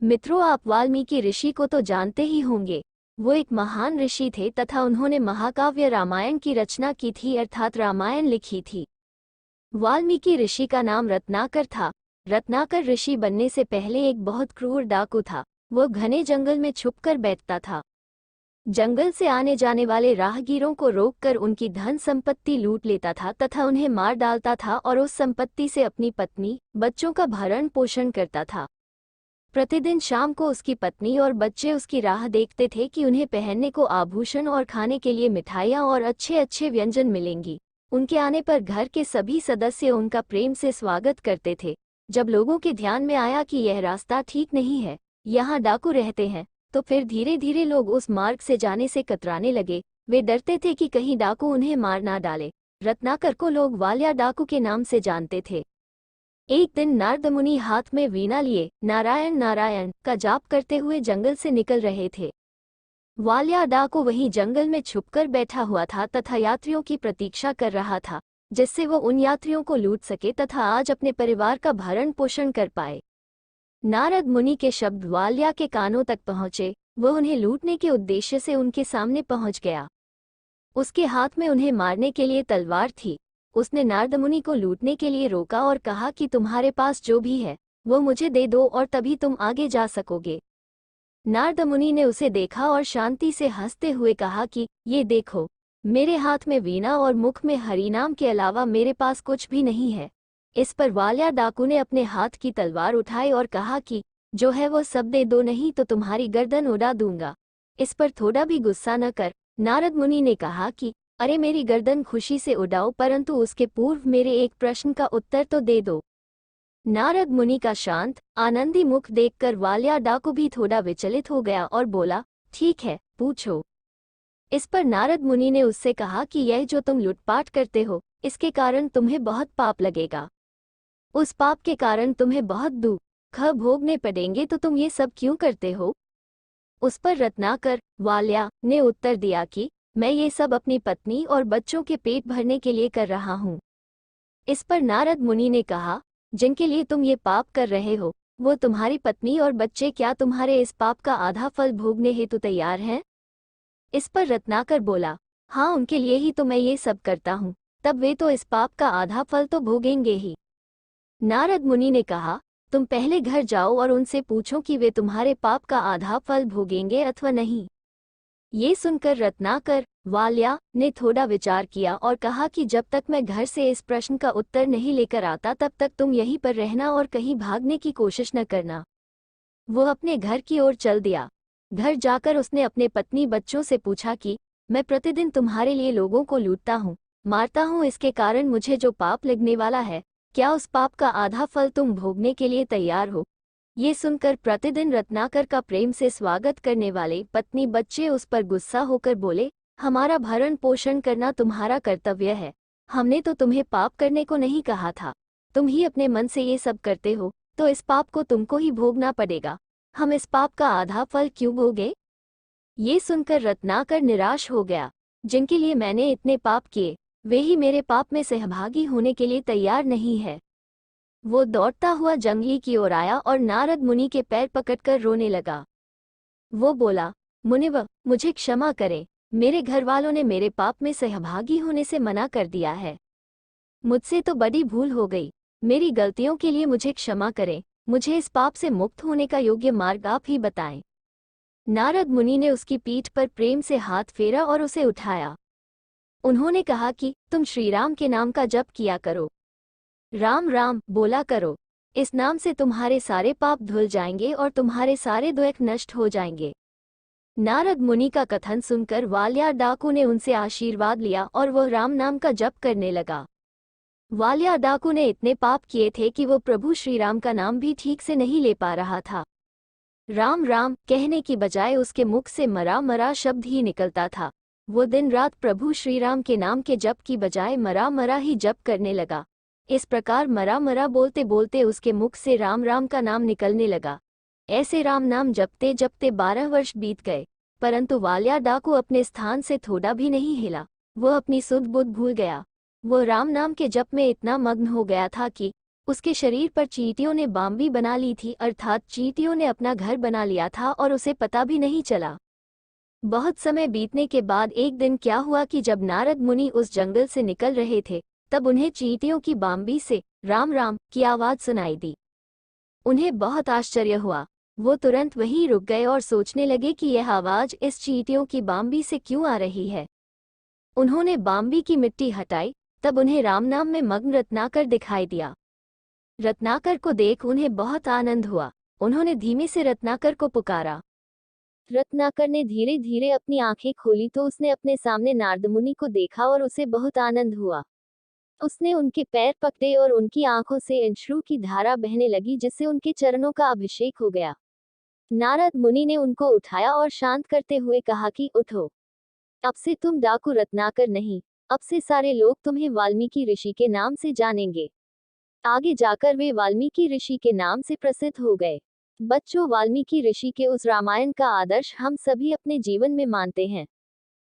मित्रों, आप वाल्मीकि ऋषि को तो जानते ही होंगे। वो एक महान ऋषि थे तथा उन्होंने महाकाव्य रामायण की रचना की थी, अर्थात रामायण लिखी थी। वाल्मीकि ऋषि का नाम रत्नाकर था। रत्नाकर ऋषि बनने से पहले एक बहुत क्रूर डाकू था। वो घने जंगल में छुपकर बैठता था। जंगल से आने जाने वाले राहगीरों को रोककर उनकी धन संपत्ति लूट लेता था तथा उन्हें मार डालता था और उस संपत्ति से अपनी पत्नी, बच्चों का भरण पोषण करता था। प्रतिदिन शाम को उसकी पत्नी और बच्चे उसकी राह देखते थे कि उन्हें पहनने को आभूषण और खाने के लिए मिठाइयाँ और अच्छे अच्छे व्यंजन मिलेंगी। उनके आने पर घर के सभी सदस्य उनका प्रेम से स्वागत करते थे। जब लोगों के ध्यान में आया कि यह रास्ता ठीक नहीं है, यहाँ डाकू रहते हैं, तो फिर धीरे धीरे लोग उस मार्ग से जाने से कतराने लगे। वे डरते थे कि कहीं डाकू उन्हें मार ना डाले। रत्नाकर को लोग वालिया डाकू के नाम से जानते थे। एक दिन नारद मुनि हाथ में वीणा लिए नारायण नारायण का जाप करते हुए जंगल से निकल रहे थे। वालिया डाकू वहीं जंगल में छुपकर बैठा हुआ था तथा यात्रियों की प्रतीक्षा कर रहा था, जिससे वो उन यात्रियों को लूट सके तथा आज अपने परिवार का भरण पोषण कर पाए। नारद मुनि के शब्द वालिया के कानों तक पहुंचे। वह उन्हें लूटने के उद्देश्य से उनके सामने पहुंच गया। उसके हाथ में उन्हें मारने के लिए तलवार थी। उसने नारद मुनि को लूटने के लिए रोका और कहा कि तुम्हारे पास जो भी है वो मुझे दे दो और तभी तुम आगे जा सकोगे। नारद मुनि ने उसे देखा और शांति से हंसते हुए कहा कि ये देखो, मेरे हाथ में वीणा और मुख में हरिनाम के अलावा मेरे पास कुछ भी नहीं है। इस पर वालिया डाकू ने अपने हाथ की तलवार उठाई और कहा कि जो है वो सब दे दो, नहीं तो तुम्हारी गर्दन उड़ा दूंगा। इस पर थोड़ा भी गुस्सा न कर नारद मुनि ने कहा कि अरे मेरी गर्दन खुशी से उड़ाओ, परंतु उसके पूर्व मेरे एक प्रश्न का उत्तर तो दे दो। नारद मुनि का शांत आनंदी मुख देखकर वालिया डाकू भी थोड़ा विचलित हो गया और बोला, ठीक है, पूछो। इस पर नारद मुनि ने उससे कहा कि यह जो तुम लूटपाट करते हो, इसके कारण तुम्हें बहुत पाप लगेगा। उस पाप के कारण तुम्हें बहुत दुख भोगने पड़ेंगे, तो तुम ये सब क्यों करते हो? उस पर रत्नाकर वालिया ने उत्तर दिया कि मैं ये सब अपनी पत्नी और बच्चों के पेट भरने के लिए कर रहा हूँ। इस पर नारद मुनि ने कहा, जिनके लिए तुम ये पाप कर रहे हो वो तुम्हारी पत्नी और बच्चे क्या तुम्हारे इस पाप का आधा फल भोगने हेतु तैयार हैं? इस पर रत्नाकर बोला, हाँ, उनके लिए ही तो मैं ये सब करता हूँ, तब वे तो इस पाप का आधा फल तो भोगेंगे ही। नारद मुनि ने कहा, तुम पहले घर जाओ और उनसे पूछो कि वे तुम्हारे पाप का आधा फल भोगेंगे अथवा नहीं। ये सुनकर रत्नाकर वालिया ने थोड़ा विचार किया और कहा कि जब तक मैं घर से इस प्रश्न का उत्तर नहीं लेकर आता तब तक तुम यहीं पर रहना और कहीं भागने की कोशिश न करना। वो अपने घर की ओर चल दिया। घर जाकर उसने अपने पत्नी बच्चों से पूछा कि मैं प्रतिदिन तुम्हारे लिए लोगों को लूटता हूँ, मारता हूँ, इसके कारण मुझे जो पाप लगने वाला है, क्या उस पाप का आधा फल तुम भोगने के लिए तैयार हो? ये सुनकर प्रतिदिन रत्नाकर का प्रेम से स्वागत करने वाले पत्नी बच्चे उस पर गुस्सा होकर बोले, हमारा भरण पोषण करना तुम्हारा कर्तव्य है, हमने तो तुम्हें पाप करने को नहीं कहा था। तुम ही अपने मन से ये सब करते हो, तो इस पाप को तुमको ही भोगना पड़ेगा। हम इस पाप का आधा फल क्यों भोगे? ये सुनकर रत्नाकर निराश हो गया। जिनके लिए मैंने इतने पाप किए, वे ही मेरे पाप में सहभागी होने के लिए तैयार नहीं है। वो दौड़ता हुआ जंगली की ओर आया और नारद मुनि के पैर पकड़कर रोने लगा। वो बोला, मुनिवर, मुझे क्षमा करें, मेरे घर वालों ने मेरे पाप में सहभागी होने से मना कर दिया है। मुझसे तो बड़ी भूल हो गई, मेरी गलतियों के लिए मुझे क्षमा करें। मुझे इस पाप से मुक्त होने का योग्य मार्ग आप ही बताएं। नारद मुनि ने उसकी पीठ पर प्रेम से हाथ फेरा और उसे उठाया। उन्होंने कहा कि तुम श्रीराम के नाम का जप किया करो, राम राम बोला करो। इस नाम से तुम्हारे सारे पाप धुल जाएंगे और तुम्हारे सारे दुख नष्ट हो जाएंगे। नारद मुनि का कथन सुनकर वालिया डाकू ने उनसे आशीर्वाद लिया और वह राम नाम का जप करने लगा। वालिया डाकू ने इतने पाप किए थे कि वो प्रभु श्रीराम का नाम भी ठीक से नहीं ले पा रहा था। राम राम कहने की बजाय उसके मुख से मरा मरा शब्द ही निकलता था। वो दिन रात प्रभु श्रीराम के नाम के जप की बजाय मरा मरा ही जप करने लगा। इस प्रकार मरा मरा बोलते बोलते उसके मुख से राम राम का नाम निकलने लगा। ऐसे राम नाम जपते जपते 12 वर्ष बीत गए, परंतु वालिया डाकू अपने स्थान से थोड़ा भी नहीं हिला। वो अपनी सुध बुध भूल गया। वो राम नाम के जप में इतना मग्न हो गया था कि उसके शरीर पर चींटियों ने बाम्बी बना ली थी, अर्थात चींटियों ने अपना घर बना लिया था और उसे पता भी नहीं चला। बहुत समय बीतने के बाद एक दिन क्या हुआ कि जब नारद मुनि उस जंगल से निकल रहे थे, तब उन्हें चींटियों की बाम्बी से राम राम की आवाज सुनाई दी। उन्हें बहुत आश्चर्य हुआ। वो तुरंत वहीं रुक गए और सोचने लगे कि यह आवाज इस चींटियों की बाम्बी से क्यों आ रही है। उन्होंने बाम्बी की मिट्टी हटाई, तब उन्हें राम नाम में मग्न रत्नाकर दिखाई दिया। रत्नाकर को देख उन्हें बहुत आनंद हुआ। उन्होंने धीमे से रत्नाकर को पुकारा। रत्नाकर ने धीरे धीरे अपनी आंखें खोली तो उसने अपने सामने नारद मुनि को देखा और उसे बहुत आनंद हुआ। उसने उनके पैर पकड़े और उनकी आंखों से अश्रु की धारा बहने लगी, जिससे उनके चरणों का अभिषेक हो गया। नारद मुनि ने उनको उठाया और शांत करते हुए कहा कि उठो, अब से तुम डाकू रत्नाकर नहीं, अब से सारे लोग तुम्हें वाल्मीकि ऋषि के नाम से जानेंगे। आगे जाकर वे वाल्मीकि ऋषि के नाम से प्रसिद्ध हो गए। बच्चों, वाल्मीकि ऋषि के उस रामायण का आदर्श हम सभी अपने जीवन में मानते हैं।